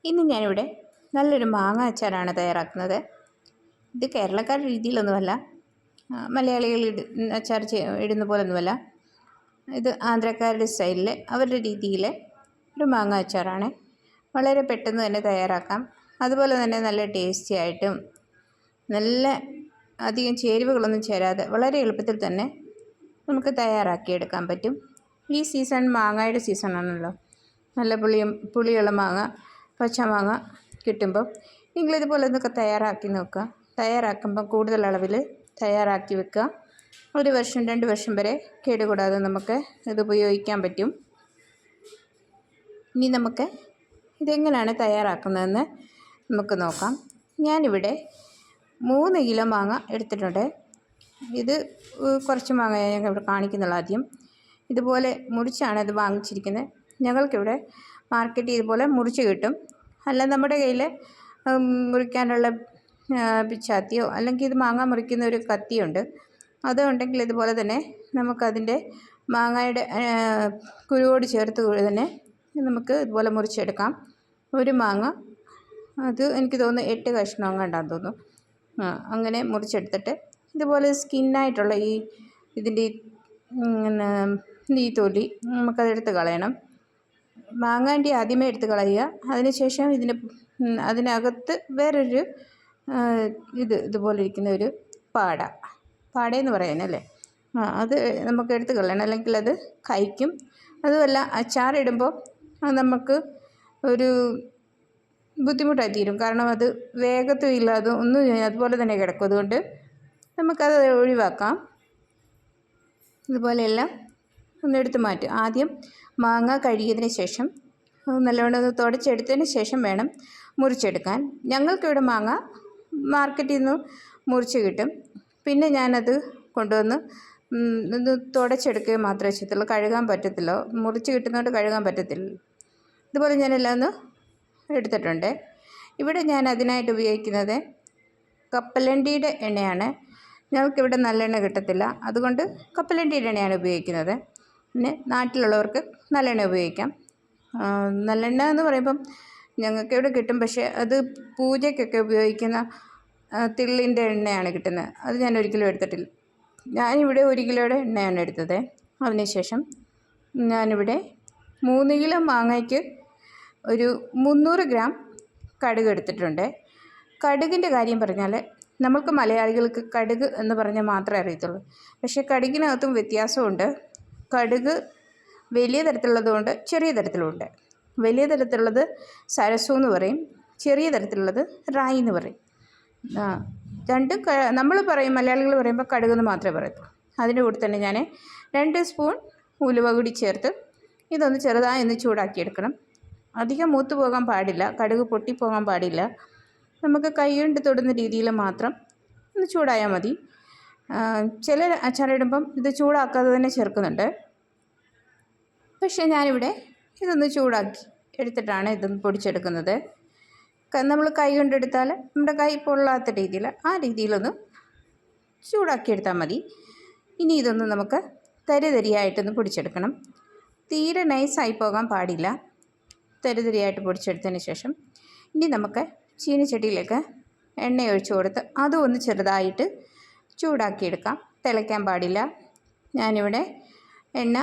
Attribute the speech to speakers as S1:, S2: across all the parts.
S1: ഇന്ന് ഞാനിവിടെ നല്ലൊരു മാങ്ങ അച്ചാറാണ് തയ്യാറാക്കുന്നത്. ഇത് കേരളക്കാരുടെ രീതിയിലൊന്നുമല്ല, മലയാളികൾ അച്ചാർ ഇടുന്ന പോലൊന്നുമല്ല. ഇത് ആന്ധ്രാക്കാരുടെ സ്റ്റൈലിൽ അവരുടെ രീതിയിൽ ഒരു മാങ്ങ അച്ചാറാണ്. വളരെ പെട്ടെന്ന് തന്നെ തയ്യാറാക്കാം. അതുപോലെ തന്നെ നല്ല ടേസ്റ്റി ആയിട്ടും നല്ല അധികം ചേരുവകളൊന്നും ചേരാതെ വളരെ എളുപ്പത്തിൽ തന്നെ നമുക്ക് തയ്യാറാക്കിയെടുക്കാൻ പറ്റും. ഈ സീസൺ മാങ്ങയുടെ സീസണാണല്ലോ. നല്ല പുളിയുള്ള മാങ്ങ, പച്ചമാങ്ങ കിട്ടുമ്പം നിങ്ങളിതുപോലെ ഇതൊക്കെ തയ്യാറാക്കി നോക്കുക. തയ്യാറാക്കുമ്പോൾ കൂടുതൽ അളവിൽ തയ്യാറാക്കി വെക്കുക. 1 വർഷം 2 വർഷം വരെ കേടുകൂടാതെ നമുക്ക് ഇത് ഉപയോഗിക്കാൻ പറ്റും. ഇനി നമുക്ക് ഇതെങ്ങനെയാണ് തയ്യാറാക്കുന്നതെന്ന് നമുക്ക് നോക്കാം. ഞാനിവിടെ 3 കിലോ മാങ്ങ എടുത്തിട്ടുണ്ട്. ഇത് കുറച്ച് മാങ്ങ ഞാൻ ഇവിടെ കാണിക്കുന്നുള്ളൂ. ആദ്യം ഇതുപോലെ മുറിച്ചാണ് ഇത് വാങ്ങിച്ചിരിക്കുന്നത്. ഞങ്ങൾക്കിവിടെ മാർക്കറ്റിൽ ഇതുപോലെ മുറിച്ച് കിട്ടും. അല്ല നമ്മുടെ കയ്യിൽ മുറിക്കാനുള്ള പിച്ചാത്തിയോ അല്ലെങ്കിൽ ഇത് മാങ്ങ മുറിക്കുന്ന ഒരു കത്തിയുണ്ട്, അതുണ്ടെങ്കിൽ ഇതുപോലെ തന്നെ നമുക്കതിൻ്റെ മാങ്ങയുടെ കുരുവോട് ചേർത്ത് തന്നെ നമുക്ക് ഇതുപോലെ മുറിച്ചെടുക്കാം. ഒരു മാങ്ങ അത് എനിക്ക് തോന്നുന്നു 8 കഷ്ണം അങ്ങാണ്ടാന്ന് തോന്നുന്നു. അങ്ങനെ മുറിച്ചെടുത്തിട്ട് ഇതുപോലെ സ്കിന്നായിട്ടുള്ള ഇതിൻ്റെ ഈ തൊലി നമുക്കതെടുത്ത് കളയണം. മാങ്ങാൻ്റെ ആദ്യമേ എടുത്ത് കളയുക. അതിനുശേഷം അതിനകത്ത് വേറൊരു ഇതുപോലെ ഇരിക്കുന്ന ഒരു പാടയെന്ന് പറയാനല്ലേ, അത് നമുക്ക് എടുത്ത് കളയണം, അല്ലെങ്കിൽ അത് കഴിക്കും. അതുമല്ല അച്ചാറിടുമ്പോൾ അത് നമുക്ക് ഒരു ബുദ്ധിമുട്ടായി തീരും. കാരണം അത് വേഗത്തുമില്ല, അത് അതുപോലെ തന്നെ കിടക്കും. അതുകൊണ്ട് നമുക്കത് ഒഴിവാക്കാം. ഇതുപോലെയെല്ലാം ഒന്നെടുത്ത് മാറ്റും. ആദ്യം മാങ്ങ കഴുകിയതിന് ശേഷം നല്ലവണ്ണം ഒന്ന് തുടച്ചെടുത്തതിന് ശേഷം വേണം മുറിച്ചെടുക്കാൻ. ഞങ്ങൾക്കിവിടെ മാങ്ങ മാർക്കറ്റിൽ നിന്ന് മുറിച്ച് കിട്ടും. പിന്നെ ഞാനത് കൊണ്ടുവന്ന് ഒന്ന് തുടച്ചെടുക്കുക മാത്രമേ ചെയ്യത്തുള്ളൂ. കഴുകാൻ പറ്റത്തില്ല, മുറിച്ച് കിട്ടുന്നതുകൊണ്ട് കഴുകാൻ പറ്റത്തില്ല. ഇതുപോലെ ഞാനെല്ലാം ഒന്ന് എടുത്തിട്ടുണ്ട്. ഇവിടെ ഞാൻ അതിനായിട്ട് ഉപയോഗിക്കുന്നത് കപ്പലണ്ടിയുടെ എണ്ണയാണ്. ഞങ്ങൾക്കിവിടെ നല്ലെണ്ണ കിട്ടത്തില്ല, അതുകൊണ്ട് കപ്പലണ്ടിയുടെ എണ്ണയാണ് ഉപയോഗിക്കുന്നത്. പിന്നെ നാട്ടിലുള്ളവർക്ക് നല്ലെണ്ണ ഉപയോഗിക്കാം. നല്ലെണ്ണ എന്ന് പറയുമ്പം ഞങ്ങൾക്കിവിടെ കിട്ടും, പക്ഷേ അത് പൂജയ്ക്കൊക്കെ ഉപയോഗിക്കുന്ന തിള്ളിൻ്റെ എണ്ണയാണ് കിട്ടുന്നത്. അത് ഞാൻ ഒരിക്കലും എടുത്തിട്ടില്ല. ഞാനിവിടെ 1 കിലോയുടെ എണ്ണയാണ് എടുത്തത്. അതിനുശേഷം ഞാനിവിടെ 3 കിലോ മാങ്ങയ്ക്ക് ഒരു 300 ഗ്രാം കടുക് എടുത്തിട്ടുണ്ട്. കടുകിൻ്റെ കാര്യം പറഞ്ഞാൽ നമുക്ക് മലയാളികൾക്ക് കടുക് എന്ന് പറഞ്ഞാൽ മാത്രമേ അറിയത്തുള്ളൂ. പക്ഷേ കടുകിനകത്തും വ്യത്യാസമുണ്ട്. കടുക് വലിയ തരത്തിലുള്ളതുകൊണ്ട് ചെറിയ തരത്തിലുമുണ്ട്. വലിയ തരത്തിലുള്ളത് സരസു എന്ന് പറയും, ചെറിയ തരത്തിലുള്ളത് റായി എന്ന് പറയും. രണ്ടും നമ്മൾ പറയും, മലയാളികൾ പറയുമ്പോൾ കടുകെന്ന് മാത്രമേ പറയത്തുള്ളൂ. അതിൻ്റെ കൂടെ തന്നെ ഞാൻ 2 സ്പൂൺ ഉലുവ കൂടി ചേർത്ത് ഇതൊന്ന് ചെറുതായി ഒന്ന് ചൂടാക്കിയെടുക്കണം. അധികം മൂത്ത് പോകാൻ പാടില്ല, കടുക് പൊട്ടിപ്പോകാൻ പാടില്ല. നമുക്ക് കൈ കൊണ്ട് തൊടുന്ന രീതിയിൽ മാത്രം ഒന്ന് ചൂടായാൽ മതി. ചില അച്ചാറിടുമ്പം ഇത് ചൂടാക്കാതെ തന്നെ ചേർക്കുന്നുണ്ട്. പക്ഷേ ഞാനിവിടെ ഇതൊന്ന് ചൂടാക്കി എടുത്തിട്ടാണ് ഇതൊന്ന് പൊടിച്ചെടുക്കുന്നത്. നമ്മൾ കൈ കൊണ്ടെടുത്താൽ നമ്മുടെ കൈ പൊള്ളാത്ത രീതിയിൽ ആ രീതിയിലൊന്ന് ചൂടാക്കിയെടുത്താൽ മതി. ഇനി ഇതൊന്ന് നമുക്ക് തരിതരിയായിട്ടൊന്ന് പൊടിച്ചെടുക്കണം. തീരെ നൈസായി പോകാൻ പാടില്ല. തരിതരിയായിട്ട് പൊടിച്ചെടുത്തതിന് ശേഷം ഇനി നമുക്ക് ചീനിച്ചട്ടിയിലേക്ക് എണ്ണ ഒഴിച്ച് കൊടുത്ത് അതും ഒന്ന് ചെറുതായിട്ട് ചൂടാക്കിയെടുക്കാം. തിളയ്ക്കാൻ പാടില്ല. ഞാനിവിടെ എണ്ണ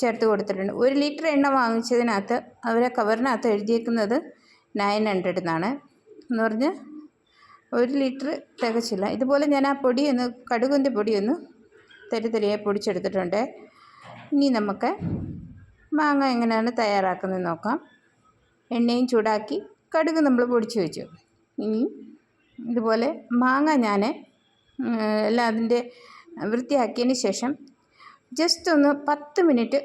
S1: ചേർത്ത് കൊടുത്തിട്ടുണ്ട്. 1 ലിറ്റർ എണ്ണ വാങ്ങിച്ചതിനകത്ത് അവരെ കവറിനകത്ത് എഴുതിയേക്കുന്നത് 900 എന്നാണ്. എന്ന് പറഞ്ഞ് 1 ലിറ്റർ തികച്ചില്ല. ഇതുപോലെ ഞാൻ ആ പൊടിയൊന്ന് കടുകിൻ്റെ പൊടിയൊന്ന് തരിതരിയായി പൊടിച്ചെടുത്തിട്ടുണ്ട്. ഇനി നമുക്ക് മാങ്ങ എങ്ങനെയാണ് തയ്യാറാക്കുന്നത് നോക്കാം. എണ്ണയും ചൂടാക്കി, കടുക് നമ്മൾ പൊടിച്ച് വെച്ചു. ഇനി ഇതുപോലെ മാങ്ങ ഞാൻ എല്ലാം അതിൻ്റെ വൃത്തിയാക്കിയതിന് ശേഷം ജസ്റ്റ് ഒന്ന് 10 മിനിറ്റ്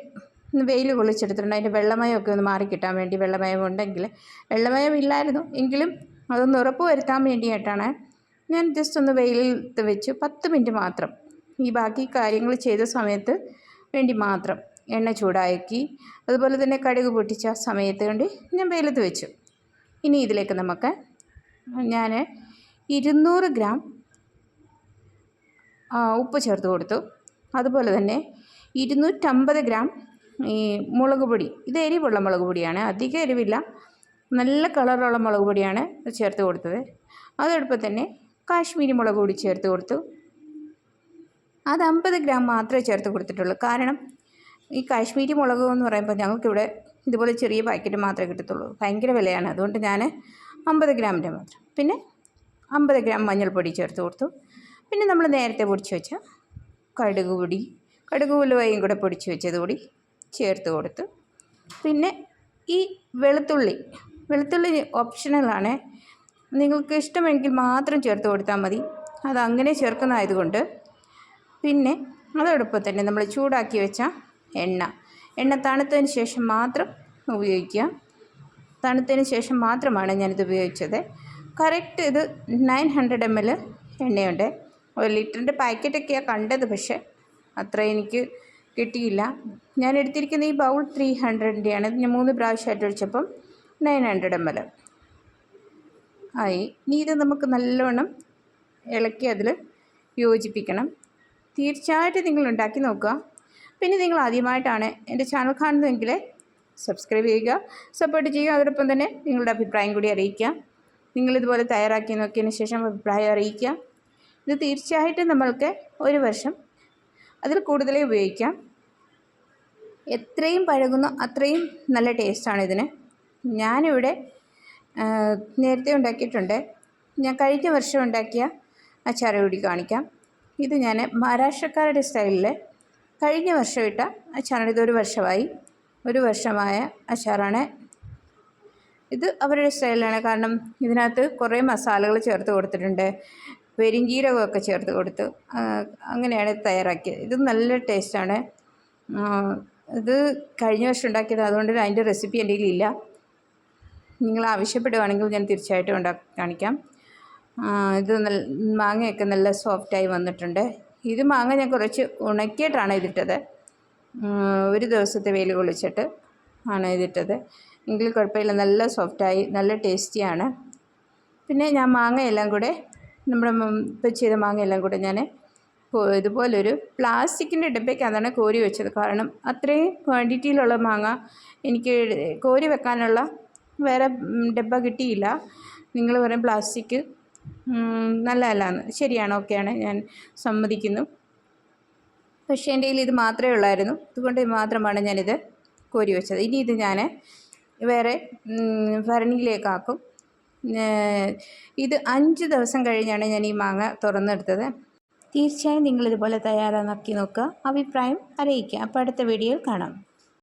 S1: വെയിൽ കൊള്ളിച്ചെടുത്തിട്ടുണ്ട്. അതിൻ്റെ വെള്ളമയമൊക്കെ ഒന്ന് മാറിക്കിട്ടാൻ വേണ്ടി. വെള്ളമയം ഉണ്ടെങ്കിൽ, വെള്ളമയം ഇല്ലായിരുന്നു എങ്കിലും അതൊന്ന് ഉറപ്പ് വരുത്താൻ വേണ്ടിയിട്ടാണ് ഞാൻ ജസ്റ്റ് ഒന്ന് വെയിലത്ത് വെച്ച് 10 മിനിറ്റ് മാത്രം, ഈ ബാക്കി കാര്യങ്ങൾ ചെയ്ത സമയത്ത് വേണ്ടി മാത്രം എണ്ണ ചൂടാക്കി. അതുപോലെ തന്നെ കടുക് പൊട്ടിച്ച സമയത്ത് വേണ്ടി ഞാൻ വെയിലത്ത് വെച്ചു. ഇനി ഇതിലേക്ക് നമുക്ക് ഞാൻ 200 ഗ്രാം ഉപ്പ് ചേർത്ത് കൊടുത്തു. അതുപോലെ തന്നെ 250 ഗ്രാം ഈ മുളക് പൊടി. ഇത് എരിവുള്ള മുളക് പൊടിയാണ്, അധികം എരിവില്ല, നല്ല കളറുള്ള മുളക് പൊടിയാണ് ചേർത്ത് കൊടുത്തത്. അതോടൊപ്പം തന്നെ കാശ്മീരി മുളക് കൂടി ചേർത്ത് കൊടുത്തു. അത് 50 ഗ്രാം മാത്രമേ ചേർത്ത് കൊടുത്തിട്ടുള്ളൂ. കാരണം ഈ കാശ്മീരി മുളക് എന്ന് പറയുമ്പോൾ ഞങ്ങൾക്കിവിടെ ഇതുപോലെ ചെറിയ പാക്കറ്റ് മാത്രമേ കിട്ടത്തുള്ളൂ. ഭയങ്കര വിലയാണ്. അതുകൊണ്ട് ഞാൻ 50 ഗ്രാമിൻ്റെ മാത്രം. പിന്നെ 50 ഗ്രാം മഞ്ഞൾപ്പൊടി ചേർത്ത് കൊടുത്തു. പിന്നെ നമ്മൾ നേരത്തെ പൊടിച്ച് വെച്ച കടുക് ഉലുവയും കൂടെ പൊടിച്ച് വെച്ചത് കൂടി ചേർത്ത് കൊടുത്തു. പിന്നെ ഈ വെളുത്തുള്ളി ഓപ്ഷണലാണ്. നിങ്ങൾക്ക് ഇഷ്ടമെങ്കിൽ മാത്രം ചേർത്ത് കൊടുത്താൽ മതി. അതങ്ങനെ ചേർക്കുന്നതായതുകൊണ്ട്. പിന്നെ അതോടൊപ്പം തന്നെ നമ്മൾ ചൂടാക്കി വെച്ച എണ്ണ തണുത്തതിന് ശേഷം മാത്രം ഉപയോഗിക്കുക. തണുത്തതിന് ശേഷം മാത്രമാണ് ഞാനിത് ഉപയോഗിച്ചത്. കറക്റ്റ് ഇത് 900 ml എണ്ണയുണ്ട്. 1 ലിറ്ററിൻ്റെ പാക്കറ്റൊക്കെയാണ് കണ്ടത്, പക്ഷേ അത്ര എനിക്ക് കിട്ടിയില്ല. ഞാൻ എടുത്തിരിക്കുന്ന ഈ ബൗൾ 300-ൻ്റെയാണ്. ഞാൻ 3 പ്രാവശ്യമായിട്ട് ഒഴിച്ചപ്പം 900 ml ആയി. ഇനി ഇത് നമുക്ക് നല്ലവണ്ണം ഇളക്കി അതിൽ യോജിപ്പിക്കണം. തീർച്ചയായിട്ടും നിങ്ങൾ ഉണ്ടാക്കി നോക്കുക. പിന്നെ നിങ്ങൾ ആദ്യമായിട്ടാണ് എൻ്റെ ചാനൽ കാണുന്നതെങ്കിൽ സബ്സ്ക്രൈബ് ചെയ്യുക, സപ്പോർട്ട് ചെയ്യുക. അതോടൊപ്പം തന്നെ നിങ്ങളുടെ അഭിപ്രായം കൂടി അറിയിക്കുക. നിങ്ങളിതുപോലെ തയ്യാറാക്കി നോക്കിയതിന് ശേഷം അഭിപ്രായം അറിയിക്കുക. ഇത് തീർച്ചയായിട്ടും നമ്മൾക്ക് 1 വർഷം അതിൽ കൂടുതലേ ഉപയോഗിക്കാം. എത്രയും പഴകുന്നോ അത്രയും നല്ല ടേസ്റ്റാണ് ഇതിന്. ഞാനിവിടെ നേരത്തെ ഉണ്ടാക്കിയിട്ടുണ്ട്. ഞാൻ കഴിഞ്ഞ വർഷം ഉണ്ടാക്കിയ അച്ചാർ കൂടി കാണിക്കാം. ഇത് ഞാൻ മഹാരാഷ്ട്രക്കാരുടെ സ്റ്റൈലിൽ കഴിഞ്ഞ വർഷം ഇട്ട അച്ചാറാണ്. ഇത് 1 വർഷമായ അച്ചാറാണ്. ഇത് അവരുടെ സ്റ്റൈലാണ്. കാരണം ഇതിനകത്ത് കുറേ മസാലകൾ ചേർത്ത് കൊടുത്തിട്ടുണ്ട്. പെരിഞ്ജീരകമൊക്കെ ചേർത്ത് കൊടുത്തു. അങ്ങനെയാണ് തയ്യാറാക്കിയത്. ഇത് നല്ല ടേസ്റ്റാണ്. ഇത് കഴിഞ്ഞ വർഷം ഉണ്ടാക്കിയത്, അതുകൊണ്ട് അതിൻ്റെ റെസിപ്പി എൻ്റെ കയ്യിലില്ല. നിങ്ങൾ ആവശ്യപ്പെടുകയാണെങ്കിൽ ഞാൻ തീർച്ചയായിട്ടും ഉണ്ടാക്കി കാണിക്കാം. ഇത് മാങ്ങയൊക്കെ നല്ല സോഫ്റ്റായി വന്നിട്ടുണ്ട്. ഇത് മാങ്ങ ഞാൻ കുറച്ച് ഉണക്കിയിട്ടാണ് ഇതിട്ടത്. 1 ദിവസത്തെ വെയിൽ കൊള്ളിച്ചിട്ട് ആണ് ഇതിട്ടത്. എങ്കിൽ കുഴപ്പമില്ല, നല്ല സോഫ്റ്റായി, നല്ല ടേസ്റ്റിയാണ്. പിന്നെ ഞാൻ മാങ്ങയെല്ലാം കൂടെ ചെയ്ത മാങ്ങയെല്ലാം കൂടെ ഞാൻ ഇതുപോലൊരു പ്ലാസ്റ്റിക്കിൻ്റെ ഡബ്ബയ്ക്കകത്താണ് കോരി വെച്ചത്. കാരണം അത്രയും ക്വാണ്ടിറ്റിയിലുള്ള മാങ്ങ എനിക്ക് കോരി വെക്കാനുള്ള വേറെ ഡബ്ബ കിട്ടിയില്ല. നിങ്ങൾ പറയും പ്ലാസ്റ്റിക് നല്ലതല്ലാന്ന്. ശരിയാണ്, ഓക്കെയാണ്, ഞാൻ സമ്മതിക്കുന്നു. പക്ഷേ എൻ്റെ കയ്യിൽ ഇത് മാത്രമേ ഉള്ളായിരുന്നു. അതുകൊണ്ട് മാത്രമാണ് ഞാനിത് കോരി വെച്ചത്. ഇനി ഇത് ഞാൻ വേറെ ഭരണിയിലേക്കാക്കും. ഇത് 5 ദിവസം കഴിഞ്ഞാണ് ഞാൻ ഈ മാങ്ങ തുറന്നെടുത്തത്. തീർച്ചയായും നിങ്ങളിതുപോലെ തയ്യാറാക്കി നോക്കുക, അഭിപ്രായം അറിയിക്കുക. അപ്പോൾ അടുത്ത വീഡിയോയിൽ കാണാം.